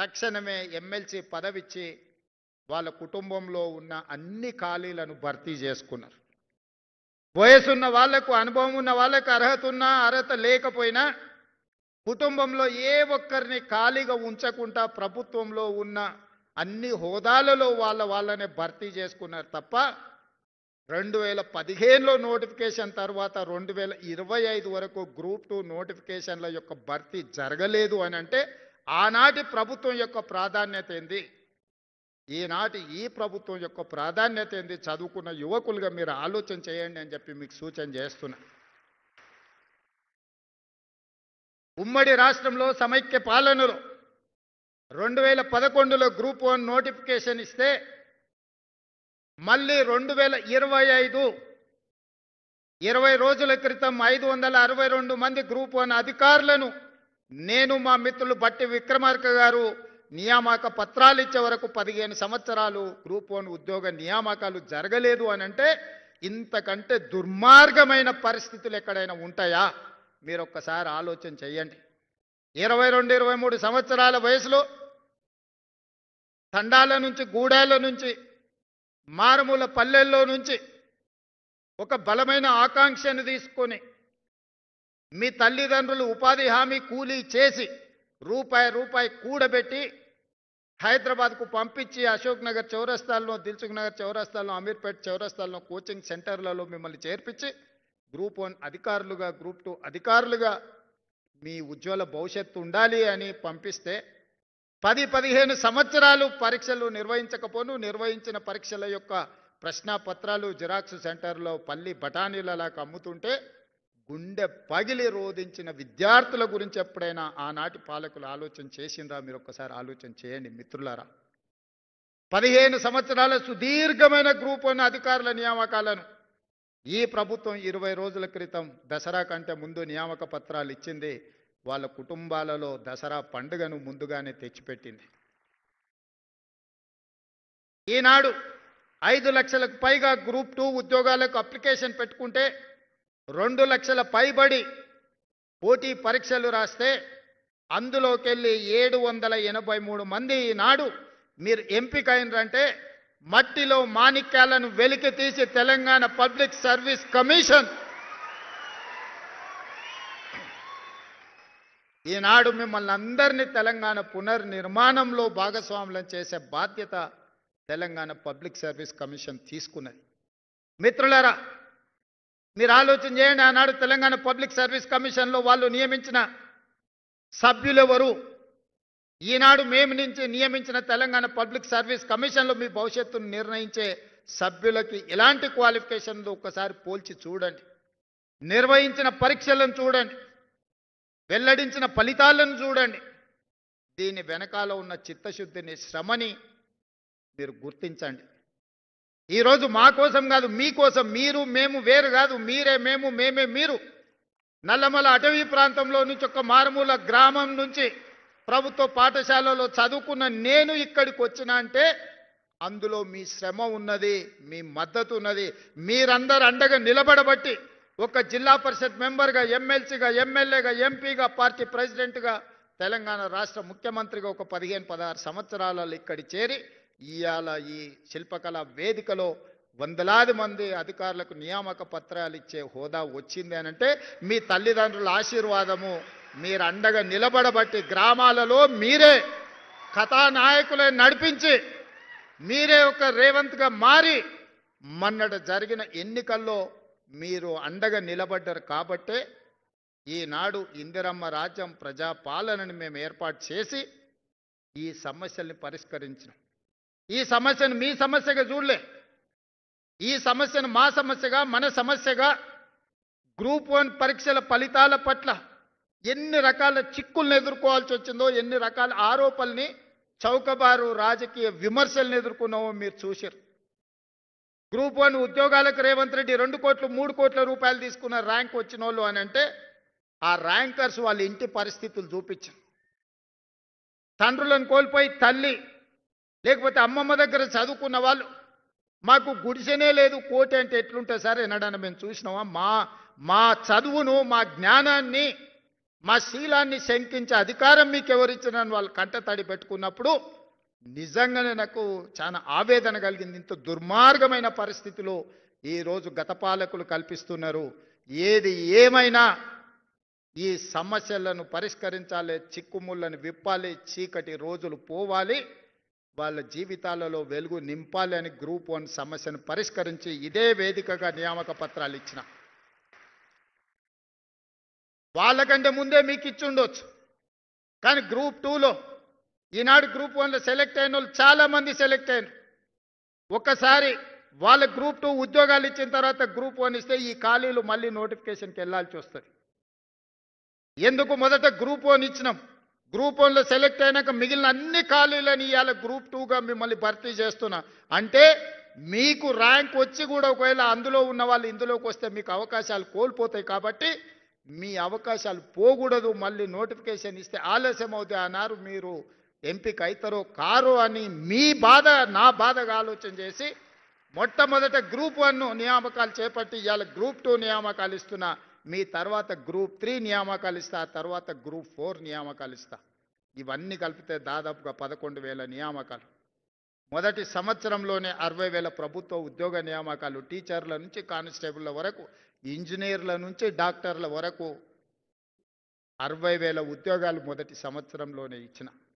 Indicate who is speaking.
Speaker 1: తక్షణమే ఎమ్మెల్సీ పదవిచ్చి వాళ్ళ కుటుంబంలో ఉన్న అన్ని ఖాళీలను భర్తీ చేసుకున్నారు. వయసున్న వాళ్లకు, అనుభవం ఉన్న వాళ్ళకు, అర్హత ఉన్నా అర్హత లేకపోయినా కుటుంబంలో ఏ ఒక్కరిని ఖాళీగా ఉంచకుండా ప్రభుత్వంలో ఉన్న అన్ని హోదాలలో వాళ్ళనే భర్తీ చేసుకున్నారు తప్ప 2015లో నోటిఫికేషన్ తర్వాత 2025 వరకు గ్రూప్ 2 నోటిఫికేషన్ల యొక్క భర్తీ జరగలేదు అని అంటే ఆనాటి ప్రభుత్వం యొక్క ప్రాధాన్యత ఏంది, ఈనాటి ఈ ప్రభుత్వం యొక్క ప్రాధాన్యత ఏంది చదువుకున్న యువకులుగా మీరు ఆలోచన చేయండి అని చెప్పి మీకు సూచన చేస్తున్నా. ఉమ్మడి రాష్ట్రంలో సమైక్య పాలనలో 2011లో గ్రూప్ 1 నోటిఫికేషన్ ఇస్తే మళ్ళీ 2025 20 రోజుల క్రితం 562 మంది గ్రూప్ 1 అధికారులను నేను మా మిత్రులు బట్టి విక్రమార్క గారు నియామక పత్రాలు ఇచ్చే వరకు 15 సంవత్సరాలు గ్రూప్ 1 ఉద్యోగ నియామకాలు జరగలేదు అని అంటే ఇంతకంటే దుర్మార్గమైన పరిస్థితులు ఎక్కడైనా ఉంటాయా? మీరు ఒక్కసారి ఆలోచన చేయండి. 22, 23 సంవత్సరాల వయసులో తండాల నుంచి, గూడాల నుంచి, మారుమూల పల్లెల్లో నుంచి ఒక బలమైన ఆకాంక్షను తీసుకొని మీ తల్లిదండ్రులు ఉపాధి హామీ కూలీ చేసి రూపాయి కూడబెట్టి హైదరాబాద్కు పంపించి అశోక్ నగర్ చౌరస్తాల్లో, దిల్సుఖ్ నగర్ చౌరస్తాల్లో, అమీర్పేట్ చౌరస్తాల్లో కోచింగ్ సెంటర్లలో మిమ్మల్ని చేర్పించి గ్రూప్ 1 అధికారులుగా, గ్రూప్ 2 అధికారులుగా మీ ఉజ్వల భవిష్యత్తు ఉండాలి అని పంపిస్తే 10-15 సంవత్సరాలు పరీక్షలు నిర్వహించకపోను, నిర్వహించిన పరీక్షల యొక్క ప్రశ్నాపత్రాలు జిరాక్స్ సెంటర్లో పల్లి బఠానీలలాగా అమ్ముతుంటే గుండె పగిలి రోధించిన విద్యార్థుల గురించి ఎప్పుడైనా ఆనాటి పాలకులు ఆలోచన చేసిండ్రా? మీరు ఒక్కసారి ఆలోచన చేయండి మిత్రులారా. 15 సంవత్సరాల సుదీర్ఘమైన గ్రూప్ 1 అధికారుల నియామకాలను ఈ ప్రభుత్వం 20 రోజుల క్రితం దసరా కంటే ముందు నియామక పత్రాలు ఇచ్చింది. వాళ్ళ కుటుంబాలలో దసరా పండుగను ముందుగానే తెచ్చిపెట్టింది. ఈనాడు 5 లక్షలకు పైగా గ్రూప్ 2 ఉద్యోగాలకు అప్లికేషన్ పెట్టుకుంటే 2 లక్షల పైబడి పోటీ పరీక్షలు రాస్తే అందులోకెళ్ళి 783 మంది ఈనాడు మీరు ఎంపిక అయినరంటే మట్టిలో మాణిక్యాలను వెలికి తీసి తెలంగాణ పబ్లిక్ సర్వీస్ కమిషన్ ఈనాడు మిమ్మల్ని అందరినీ తెలంగాణ పునర్నిర్మాణంలో భాగస్వాములను చేసే బాధ్యత తెలంగాణ పబ్లిక్ సర్వీస్ కమిషన్ తీసుకున్నది. మిత్రులారా, మీరు ఆలోచన చేయండి. ఆనాడు తెలంగాణ పబ్లిక్ సర్వీస్ కమిషన్లో వాళ్ళు నియమించిన సభ్యులెవరు? ఈనాడు మేము నియమించిన తెలంగాణ పబ్లిక్ సర్వీస్ కమిషన్లో మీ భవిష్యత్తును నిర్ణయించే సభ్యులకి ఎలాంటి క్వాలిఫికేషన్లు ఒక్కసారి పోల్చి చూడండి. నిర్వహించిన పరీక్షలను చూడండి, వెల్లడించిన ఫలితాలను చూడండి. దీని వెనకాల ఉన్న చిత్తశుద్ధిని, శ్రమని మీరు గుర్తించండి. ఈరోజు మా కోసం కాదు, మీకోసం. మీరు మేము వేరు కాదు, మీరే మేము, మేమే మీరు. నల్లమల అటవీ ప్రాంతంలో నుంచి ఒక మారుమూల గ్రామం నుంచి ప్రభుత్వ పాఠశాలలో చదువుకున్న నేను ఇక్కడికి వచ్చినా అంటే అందులో మీ శ్రమ ఉన్నది, మీ మద్దతు ఉన్నది. మీరందరూ అండగా నిలబడబట్టి ఒక జిల్లా పరిషత్ మెంబర్గా, ఎమ్మెల్సీగా, ఎమ్మెల్యేగా, ఎంపీగా, పార్టీ ప్రెసిడెంట్గా, తెలంగాణ రాష్ట్ర ముఖ్యమంత్రిగా ఒక 15-16 సంవత్సరాలలో ఇక్కడి చేరి ఇవాళ ఈ శిల్పకళ వేదికలో వందలాది మంది అధికారులకు నియామక పత్రాలు ఇచ్చే హోదా వచ్చింది అనంటే మీ తల్లిదండ్రుల ఆశీర్వాదము. మీరు అండగా నిలబడబట్టి గ్రామాలలో మీరే కథానాయకులే నడిపించి మీరే ఒక రేవంత్గా మారి మొన్నట జరిగిన ఎన్నికల్లో మీరు అండగా నిలబడ్డారు. కాబట్టే ఈనాడు ఇందిరమ్మ రాజ్యం ప్రజాపాలనని మేము ఏర్పాటు చేసి ఈ సమస్యల్ని పరిష్కరించినాం. ఈ సమస్యను మీ సమస్యగా చూడలే, ఈ సమస్యను మా సమస్యగా, మన సమస్యగా, గ్రూప్ 1 పరీక్షల ఫలితాల పట్ల ఎన్ని రకాల చిక్కులను ఎదుర్కోవాల్సి వచ్చిందో, ఎన్ని రకాల ఆరోపణల్ని, చౌకబారు రాజకీయ విమర్శలను ఎదుర్కొన్నామో మీరు చూశారు. గ్రూప్ 1 ఉద్యోగాలకు రేవంత్ రెడ్డి 2 కోట్లు 3 కోట్ల రూపాయలు తీసుకున్న ర్యాంక్ వచ్చిన వాళ్ళు అని అంటే ఆ ర్యాంకర్స్ వాళ్ళ ఇంటి పరిస్థితులు చూపించారు. తండ్రులను కోల్పోయి తల్లి లేకపోతే అమ్మమ్మ దగ్గర చదువుకున్న వాళ్ళు మాకు గుడిసెనే లేదు, కోటి అంటే ఎట్లుంటుంది సార్? ఎన్నడన్నా మేము చూసినామా? మా చదువును, మా జ్ఞానాన్ని, మా శీలాన్ని శంకించే అధికారం మీకు ఎవరిచ్చినని వాళ్ళు కంటతడి పెట్టుకున్నప్పుడు నిజంగానే నాకు చాలా ఆవేదన కలిగింది. ఇంత దుర్మార్గమైన పరిస్థితిలో ఈరోజు గత పాలకులు కల్పిస్తున్నారు. ఏది ఏమైనా ఈ సమస్యలను పరిష్కరించాలి, చిక్కుముళ్ళను విప్పాలి, చీకటి రోజులు పోవాలి, వాళ్ళ జీవితాలలో వెలుగు నింపాలి అని గ్రూప్ 1 సమస్యను పరిష్కరించి ఇదే వేదికగా నియామక పత్రాలు ఇచ్చిన. వాళ్ళకంటే ముందే మీకు ఇచ్చి ఉండొచ్చు. కానీ గ్రూప్ 2లో ఈనాడు గ్రూప్ 1లో సెలెక్ట్ అయిన వాళ్ళు చాలా మంది సెలెక్ట్ అయ్యారు. ఒక్కసారి వాళ్ళ గ్రూప్ 2 ఉద్యోగాలు ఇచ్చిన తర్వాత గ్రూప్ 1 ఇస్తే ఈ ఖాళీలు మళ్ళీ నోటిఫికేషన్కి వెళ్ళాల్సి వస్తుంది. ఎందుకు మొదట గ్రూప్ 1 ఇచ్చినాం, గ్రూప్ 1లో సెలెక్ట్ అయినాక మిగిలిన అన్ని ఖాళీలను ఇవాళ గ్రూప్ 2గా మిమ్మల్ని భర్తీ చేస్తున్నా అంటే మీకు ర్యాంక్ వచ్చి కూడా ఒకవేళ అందులో ఉన్న వాళ్ళు ఇందులోకి వస్తే మీకు అవకాశాలు కోల్పోతాయి. కాబట్టి మీ అవకాశాలు పోకూడదు. మళ్ళీ నోటిఫికేషన్ ఇస్తే ఆలస్యం అవుతాయి అన్నారు. మీరు ఎంపిక అవుతారో కారో అని మీ బాధ నా బాధగా ఆలోచన చేసి మొట్టమొదట గ్రూప్ 1 నియామకాలు చేపట్టి ఇవాళ గ్రూప్ 2 నియామకాలు ఇస్తున్నా. మీ తర్వాత గ్రూప్ 3 నియామకాలు ఇస్తా, ఆ తర్వాత గ్రూప్ 4 నియామకాలు ఇస్తా. ఇవన్నీ కలిపితే దాదాపుగా 11,000 నియామకాలు. మొదటి సంవత్సరంలోనే 60,000 ప్రభుత్వ ఉద్యోగ నియామకాలు, టీచర్ల నుంచి కానిస్టేబుల్ల వరకు, ఇంజనీర్ల నుంచి డాక్టర్ల వరకు 60,000 ఉద్యోగాలు మొదటి సంవత్సరంలోనే ఇచ్చిన.